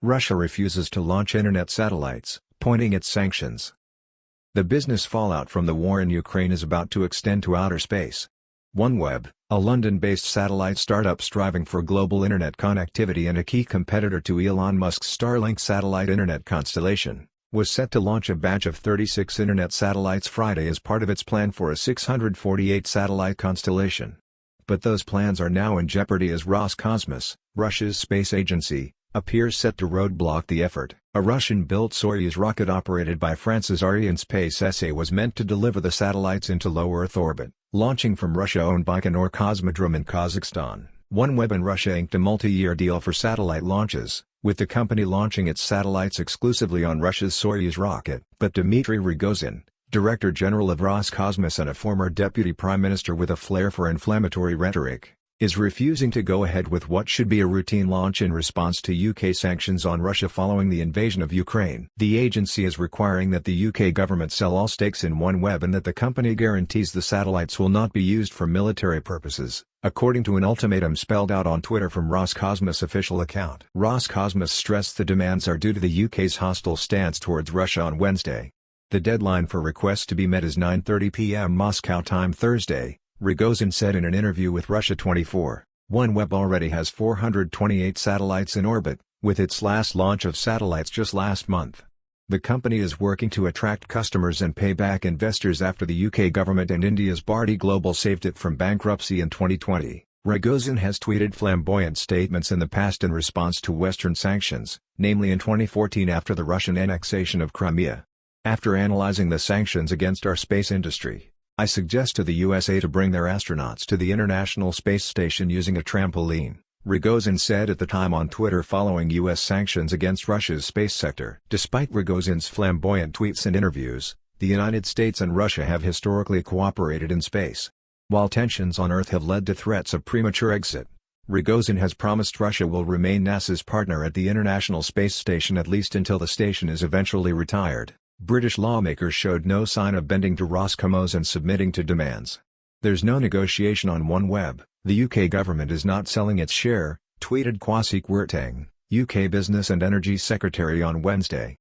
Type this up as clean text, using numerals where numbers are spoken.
Russia refuses to launch internet satellites, pointing its sanctions. The business fallout from the war in Ukraine is about to extend to outer space. OneWeb, a London-based satellite startup striving for global internet connectivity and a key competitor to Elon Musk's StarLink satellite internet constellation, was set to launch a batch of 36 internet satellites Friday as part of its plan for a 648-satellite constellation. But those plans are now in jeopardy as Roscosmos, Russia's space agency, appears set to roadblock the effort. A Russian-built Soyuz rocket operated by France's Arianespace SA was meant to deliver the satellites into low Earth orbit, launching from Russia-owned Baikonur Cosmodrome in Kazakhstan. OneWeb and Russia inked a multi-year deal for satellite launches, with the company launching its satellites exclusively on Russia's Soyuz rocket. But Dmitry Rogozin, Director General of Roscosmos and a former deputy prime minister with a flair for inflammatory rhetoric, is refusing to go ahead with what should be a routine launch in response to UK sanctions on Russia following the invasion of Ukraine. The agency is requiring that the UK government sell all stakes in OneWeb and that the company guarantees the satellites will not be used for military purposes, according to an ultimatum spelled out on Twitter from Roscosmos' official account. Roscosmos stressed the demands are due to the UK's hostile stance towards Russia on Wednesday. The deadline for requests to be met is 9:30 p.m. Moscow time Thursday, Rogozin said in an interview with Russia 24. OneWeb already has 428 satellites in orbit, with its last launch of satellites just last month. The company is working to attract customers and pay back investors after the UK government and India's Bharti Global saved it from bankruptcy in 2020. Rogozin has tweeted flamboyant statements in the past in response to Western sanctions, namely in 2014 after the Russian annexation of Crimea. After analyzing the sanctions against our space industry, I suggest to the USA to bring their astronauts to the International Space Station using a trampoline, Rogozin said at the time on Twitter following US sanctions against Russia's space sector. Despite Rogozin's flamboyant tweets and interviews, the United States and Russia have historically cooperated in space. While tensions on Earth have led to threats of premature exit, Rogozin has promised Russia will remain NASA's partner at the International Space Station at least until the station is eventually retired. British lawmakers showed no sign of bending to Roscosmos and submitting to demands. There's no negotiation on OneWeb, the UK government is not selling its share, tweeted Kwasi Kwarteng, UK Business and Energy Secretary on Wednesday.